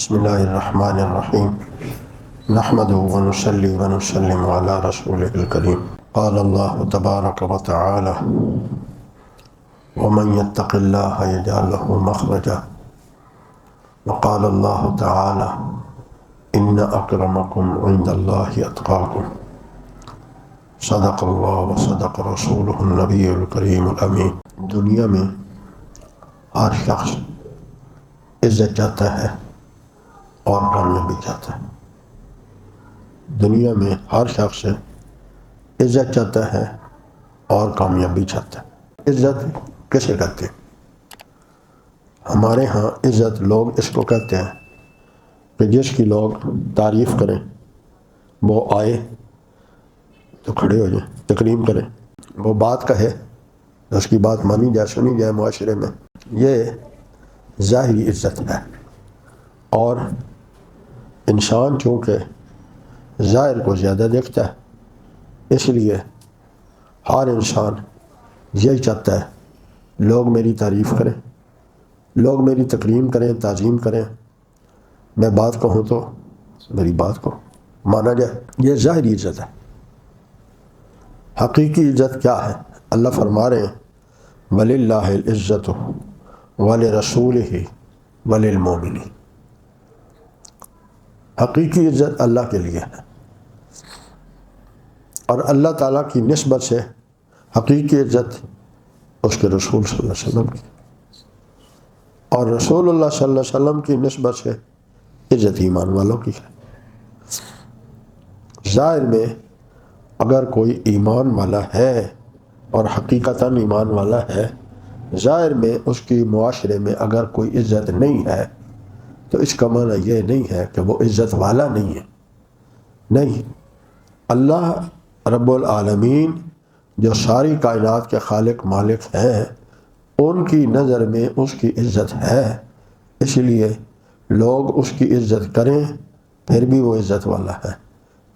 بسم اللہ الرحمن الرحیم نحمده ونصلی ونسلم علی رسوله الکریم قال اللہ تبارک وتعالی ومن يتق الله يجعل له مخرجا وقال اللہ تعالی ان اکرمکم عند اللہ اتقاکم صدق اللہ وصدق رسولہ النبی الکریم الامین۔ دنیا میں ہر شخص عزت چاہتا ہے اور کامیابی چاہتا ہے۔ دنیا میں ہر شخص عزت چاہتا ہے اور کامیابی چاہتا ہے۔ عزت کسے کہتے ہیں؟ ہمارے ہاں عزت لوگ اس کو کہتے ہیں کہ جس کی لوگ تعریف کریں، وہ آئے تو کھڑے ہو جائیں، تکریم کریں، وہ بات کہے اس کی بات مانی جائے، سنی جائے معاشرے میں۔ یہ ظاہری عزت ہے، اور انسان چونکہ ظاہر کو زیادہ دیکھتا ہے، اس لیے ہر انسان یہی چاہتا ہے لوگ میری تعریف کریں، لوگ میری تکریم کریں، تعظیم کریں، میں بات کہوں تو میری بات کو مانا جائے۔ یہ ظاہری عزت ہے۔ حقیقی عزت کیا ہے؟ اللہ فرما رہے ہیں وَلِلَّهِ الْعِزَّةُ وَلِرَسُولِهِ وَلِلْمُؤْمِنِينَ۔ حقیقی عزت اللہ کے لیے ہے، اور اللہ تعالیٰ کی نسبت سے حقیقی عزت اس کے رسول صلی اللہ علیہ وسلم کی، اور رسول اللہ صلی اللہ علیہ وسلم کی نسبت سے عزت ایمان والوں کی ہے۔ ظاہر میں اگر کوئی ایمان والا ہے اور حقیقتاً ایمان والا ہے، ظاہر میں اس کی معاشرے میں اگر کوئی عزت نہیں ہے تو اس کا معنی یہ نہیں ہے کہ وہ عزت والا نہیں ہے۔ نہیں، اللہ رب العالمین جو ساری کائنات کے خالق مالک ہیں، ان کی نظر میں اس کی عزت ہے، اس لیے لوگ اس کی عزت کریں پھر بھی وہ عزت والا ہے،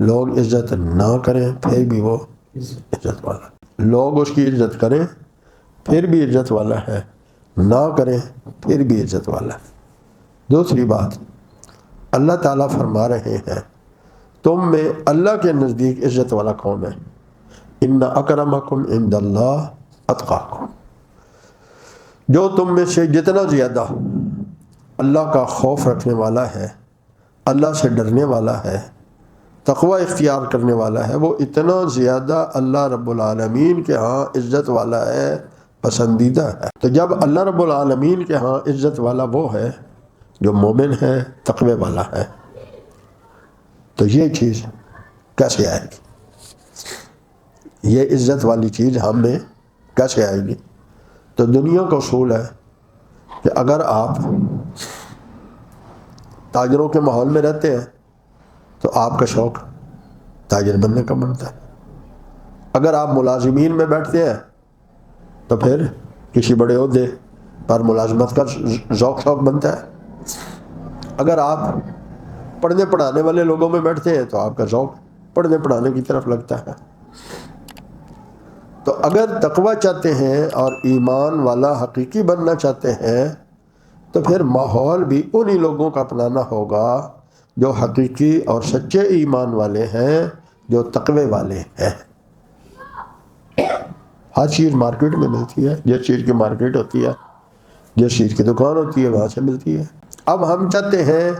لوگ عزت نہ کریں پھر بھی وہ عزت والا ہے۔ لوگ اس کی عزت کریں پھر بھی عزت والا ہے، نہ کریں پھر بھی عزت والا ہے۔ دوسری بات، اللہ تعالیٰ فرما رہے ہیں تم میں اللہ کے نزدیک عزت والا کون ہے؟ ان اکرمکم عند اللہ اتقاکم۔ جو تم میں سے جتنا زیادہ اللہ کا خوف رکھنے والا ہے، اللہ سے ڈرنے والا ہے، تقوی اختیار کرنے والا ہے، وہ اتنا زیادہ اللہ رب العالمین کے ہاں عزت والا ہے، پسندیدہ ہے۔ تو جب اللہ رب العالمین کے ہاں عزت والا وہ ہے جو مومن ہے، تقوی والا ہے، تو یہ چیز کیسے آئے گی؟ یہ عزت والی چیز ہم میں کیسے آئے گی؟ تو دنیا کا اصول ہے کہ اگر آپ تاجروں کے ماحول میں رہتے ہیں تو آپ کا شوق تاجر بننے کا بنتا ہے۔ اگر آپ ملازمین میں بیٹھتے ہیں تو پھر کسی بڑے عہدے پر ملازمت کا ذوق شوق بنتا ہے۔ اگر آپ پڑھنے پڑھانے والے لوگوں میں بیٹھتے ہیں تو آپ کا ذوق پڑھنے پڑھانے کی طرف لگتا ہے۔ تو اگر تقوی چاہتے ہیں اور ایمان والا حقیقی بننا چاہتے ہیں تو پھر ماحول بھی انہی لوگوں کا اپنانا ہوگا جو حقیقی اور سچے ایمان والے ہیں، جو تقوی والے ہیں۔ ہر چیز مارکیٹ میں ملتی ہے، جس چیز کی مارکیٹ ہوتی ہے، جس چیز کی دکان ہوتی ہے، وہاں سے ملتی ہے۔ اب ہم چاہتے ہیں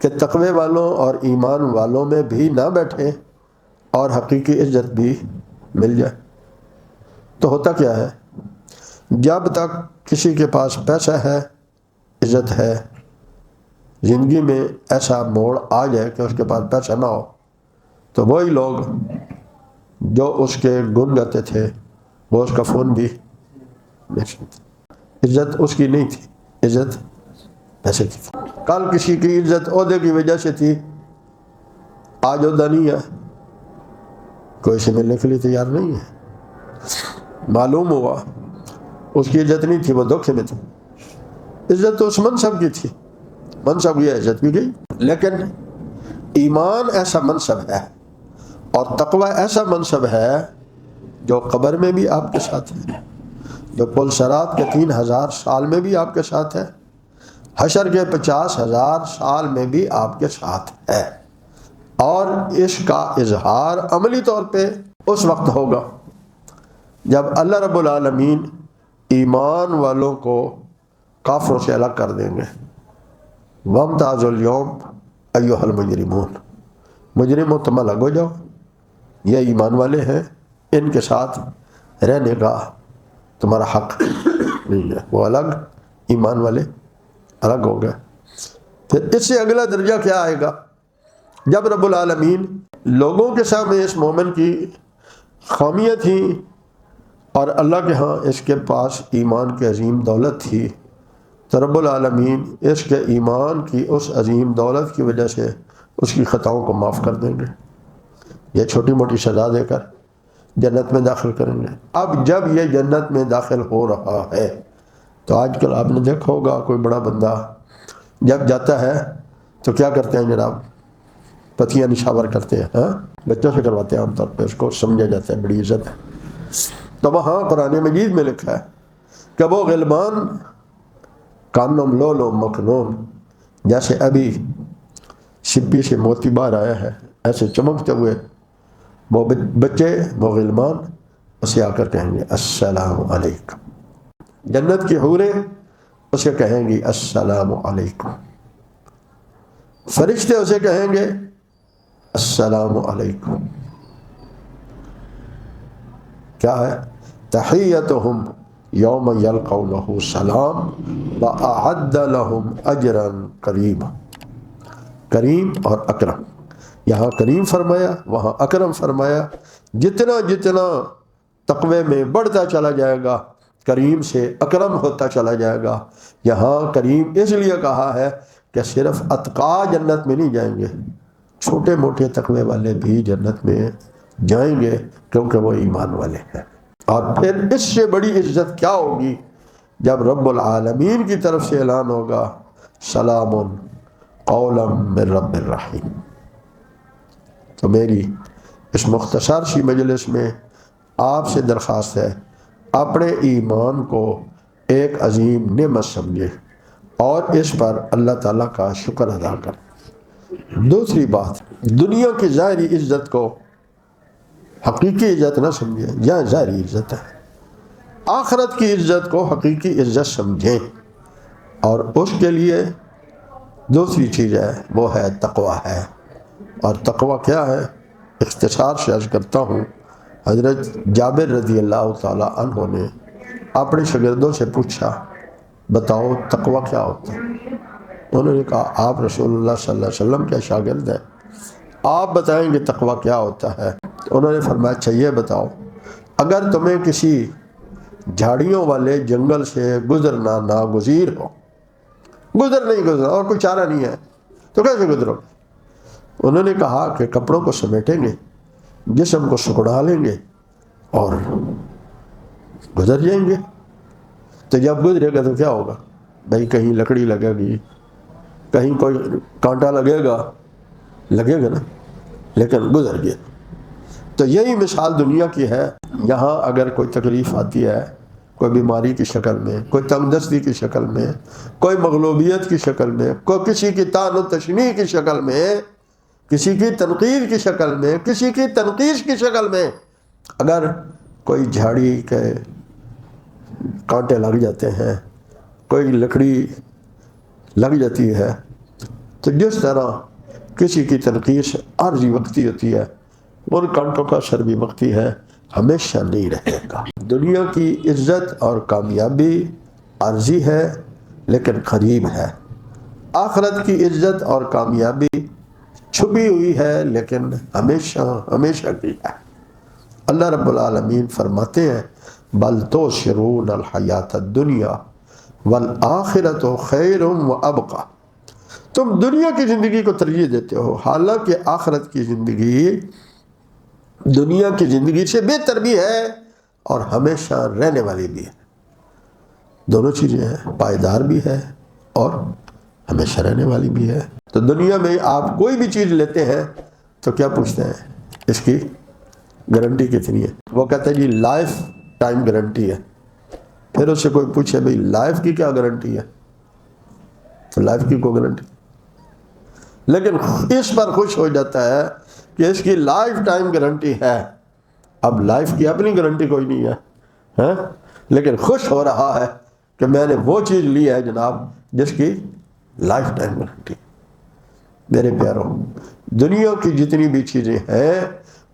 کہ تقوی والوں اور ایمان والوں میں بھی نہ بیٹھیں اور حقیقی عزت بھی مل جائے۔ تو ہوتا کیا ہے؟ جب تک کسی کے پاس پیسہ ہے، عزت ہے، زندگی میں ایسا موڑ آ جائے کہ اس کے پاس پیسہ نہ ہو تو وہی لوگ جو اس کے گن گاتے تھے وہ اس کا فون بھی نہیں سنتے۔ عزت اس کی نہیں تھی، عزت پیسے کی تھی۔ کل کسی کی عزت عہدے کی وجہ سے تھی، آج عہدہ نہیں ہے، کوئی سے ملنے کے لیے تیار نہیں ہے۔ معلوم ہوا اس کی عزت نہیں تھی، وہ دھوکے میں تھی۔ عزت تو اس منصب کی تھی، منصب یہ عزت بھی گئی۔ لیکن ایمان ایسا منصب ہے اور تقوی ایسا منصب ہے جو قبر میں بھی آپ کے ساتھ ہے، جو پل صراط کے 3000 سال میں بھی آپ کے ساتھ ہے، حشر کے 50,000 سال میں بھی آپ کے ساتھ ہے، اور اس کا اظہار عملی طور پہ اس وقت ہوگا جب اللہ رب العالمین ایمان والوں کو کافروں سے الگ کر دیں گے۔ وَامْتَازُوا الْيَوْمَ أَيُّهَا الْمُجْرِمُونَ، مجرموں تم الگ ہو جاؤ، یہ ایمان والے ہیں، ان کے ساتھ رہنے کا تمہارا حق نہیں ہے۔ وہ الگ، ایمان والے الگ ہو گئے۔ پھر اس سے اگلا درجہ کیا آئے گا؟ جب رب العالمین لوگوں کے سامنے اس مومن کی خامیاں تھیں اور اللہ کے ہاں اس کے پاس ایمان کی عظیم دولت تھی، تو رب العالمین اس کے ایمان کی اس عظیم دولت کی وجہ سے اس کی خطاؤں کو معاف کر دیں گے، یہ چھوٹی موٹی سزا دے کر جنت میں داخل کریں گے۔ اب جب یہ جنت میں داخل ہو رہا ہے تو آج کل آپ نے دیکھا ہوگا کوئی بڑا بندہ جب جاتا ہے تو کیا کرتے ہیں جناب؟ پتیاں نشاور کرتے ہیں، ہاں بچوں سے کرواتے ہیں عام طور پہ، اس کو سمجھا جاتا ہے، بڑی عزت ہے۔ تو وہاں قرآن مجید میں لکھا ہے کہ وہ غلمان کانم لولو مکنون، جیسے ابھی شپی سے موتی باہر آیا ہے ایسے چمکتے ہوئے وہ بچے، وہ غلمان اسے آ کر کہیں گے السلام علیکم۔ جنت کی حوریں اسے کہیں گی السلام علیکم، فرشتے اسے کہیں گے السلام علیکم۔ کیا ہے؟ تحیتہم یوم یلقونہ سلام وأعد لہم اجرا کریما۔ کریم اور اکرم، یہاں کریم فرمایا، وہاں اکرم فرمایا۔ جتنا جتنا تقوی میں بڑھتا چلا جائے گا کریم سے اکرم ہوتا چلا جائے گا۔ یہاں کریم اس لیے کہا ہے کہ صرف اتقا جنت میں نہیں جائیں گے، چھوٹے موٹے تقوی والے بھی جنت میں جائیں گے، کیونکہ وہ ایمان والے ہیں۔ اور پھر اس سے بڑی عزت کیا ہوگی جب رب العالمین کی طرف سے اعلان ہوگا سلام قولا من رب الرحیم۔ تو میری اس مختصر سی مجلس میں آپ سے درخواست ہے، اپنے ایمان کو ایک عظیم نعمت سمجھے اور اس پر اللہ تعالیٰ کا شکر ادا کریں۔ دوسری بات، دنیا کی ظاہری عزت کو حقیقی عزت نہ سمجھیں، یہ ظاہری عزت ہے۔ آخرت کی عزت کو حقیقی عزت سمجھیں، اور اس کے لیے دوسری چیز ہے، وہ ہے تقوی ہے۔ اور تقوی کیا ہے؟ اختصار سے عرض کرتا ہوں، حضرت جابر رضی اللہ تعالی عنہ نے اپنے شاگردوں سے پوچھا بتاؤ تقوی کیا ہوتا ہے؟ انہوں نے کہا آپ رسول اللہ صلی اللہ علیہ وسلم کے شاگرد ہیں، آپ بتائیں گے تقوی کیا ہوتا ہے؟ انہوں نے فرمایا اچھا یہ بتاؤ، اگر تمہیں کسی جھاڑیوں والے جنگل سے گزرنا ناگزیر ہو، نہیں گزرنا اور کوئی چارہ نہیں ہے، تو کیسے گزرو؟ انہوں نے کہا کہ کپڑوں کو سمیٹیں گے، جسم کو سکڑا لیں گے اور گزر جائیں گے۔ تو جب گزرے گا تو کیا ہوگا بھائی؟ کہیں لکڑی لگے گی، کہیں کوئی کانٹا لگے گا نا، لیکن گزر گیا۔ تو یہی مثال دنیا کی ہے۔ یہاں اگر کوئی تکلیف آتی ہے، کوئی بیماری کی شکل میں، کوئی تنگ دستی کی شکل میں، کوئی مغلوبیت کی شکل میں، کوئی کسی کی طعن و تشنیع کی شکل میں، کسی کی تنقید کی شکل میں، کسی کی تنقیص کی شکل میں، اگر کوئی جھاڑی کے کانٹے لگ جاتے ہیں، کوئی لکڑی لگ جاتی ہے، تو جس طرح کسی کی تنقیص عارضی وقتی ہوتی ہے، ان کانٹوں کا اثر بھی وقتی ہے، ہمیشہ نہیں رہے گا۔ دنیا کی عزت اور کامیابی عارضی ہے لیکن قریب ہے، آخرت کی عزت اور کامیابی چھپی ہوئی ہے لیکن ہمیشہ کی ہے۔ اللہ رب العالمین فرماتے ہیں بل تؤثرون الحیات الدنیا والآخرۃ خیر وابقی، تم دنیا کی زندگی کو ترجیح دیتے ہو، حالانکہ آخرت کی زندگی دنیا کی زندگی سے بہتر بھی ہے اور ہمیشہ رہنے والی بھی ہے۔ دونوں چیزیں ہیں، پائیدار بھی ہے اور ہمیشہ رہنے والی بھی ہے۔ تو دنیا میں آپ کوئی بھی چیز لیتے ہیں تو کیا پوچھتے ہیں اس کی گارنٹی کتنی ہے؟ وہ کہتے ہیں جی لائف ٹائم گارنٹی ہے۔ پھر اس سے کوئی پوچھے بھئی لائف کی کیا گارنٹی ہے؟ تو لائف کی کوئی گارنٹی، لیکن اس پر خوش ہو جاتا ہے کہ اس کی لائف ٹائم گارنٹی ہے. اب لائف کی اپنی گارنٹی کوئی نہیں ہے ہاں، لیکن خوش ہو رہا ہے کہ میں نے وہ چیز لی ہے جناب جس کی لائف ٹائم گارنٹی. میرے پیاروں، دنیا کی جتنی بھی چیزیں ہیں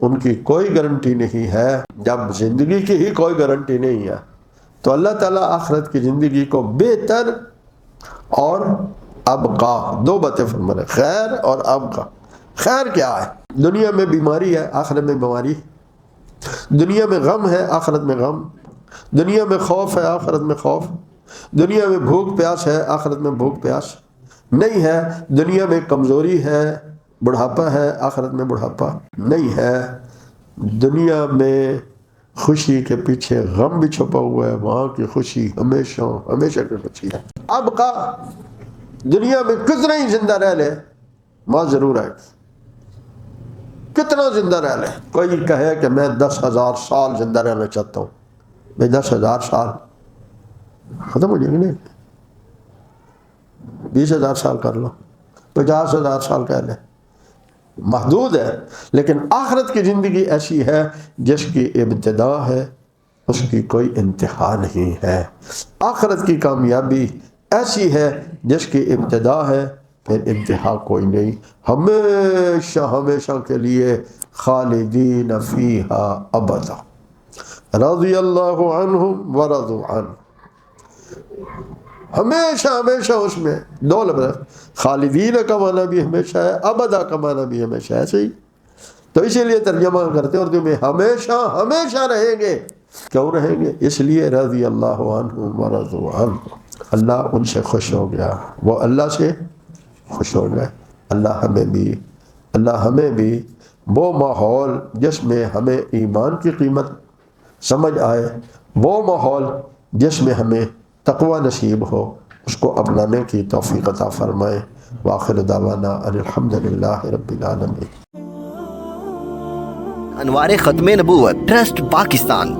ان کی کوئی گارنٹی نہیں ہے. جب زندگی کی ہی کوئی گارنٹی نہیں ہے تو اللہ تعالیٰ آخرت کی زندگی کو بہتر اور ابقا، دو باتیں فرما رہے، خیر اور ابقا. خیر کیا ہے؟ دنیا میں بیماری ہے، آخرت میں بیماری. دنیا میں غم ہے، آخرت میں غم. دنیا میں خوف ہے، آخرت میں خوف. دنیا میں بھوک پیاس ہے، آخرت میں بھوک پیاس نہیں ہے. دنیا میں کمزوری ہے، بڑھاپا ہے، آخرت میں بڑھاپا نہیں ہے. دنیا میں خوشی کے پیچھے غم بھی چھپا ہوا ہے، وہاں کی خوشی ہمیشہ ہمیشہ کی خوشی ہے. اب کا دنیا میں کتنا ہی زندہ رہ لے ماں ضرور ہے، کتنا زندہ رہ لے. کوئی کہے کہ میں 10,000 سال زندہ رہنا چاہتا ہوں، میں 10,000 سال ختم ہو جائیں گے. نہیں، 20,000 سال کر لو، 50,000 سال کہہ لے، محدود ہے. لیکن آخرت کی زندگی ایسی ہے جس کی ابتدا ہے، اس کی کوئی انتہا نہیں ہے. آخرت کی کامیابی ایسی ہے جس کی ابتدا ہے پھر انتہا کوئی نہیں. ہمیشہ ہمیشہ کے لیے خالدین فیہا ابدا، رضی اللہ عنہم ورضوا عنہ. ہمیشہ ہمیشہ اس میں دو لفظ، خالدین کا معنی بھی ہمیشہ ہے، ابدا کا معنی بھی ہمیشہ ہے. ایسے ہی تو اسی لیے ترجمہ کرتے ہیں اردو میں ہمیشہ ہمیشہ رہیں گے. کیوں رہیں گے؟ اس لیے رضی اللہ عنہم ورضوا عنہ، اللہ ان سے خوش ہو گیا، وہ اللہ سے خوش ہو گئے. اللہ ہمیں بھی وہ ماحول جس میں ہمیں ایمان کی قیمت سمجھ آئے، وہ ماحول جس میں ہمیں تقوی نصیب ہو، اس کو اپنانے کی توفیق عطا فرمائے. وآخر دعوانا ان الحمدللہ رب العالمین. انوار ختم نبوت ٹرسٹ پاکستان.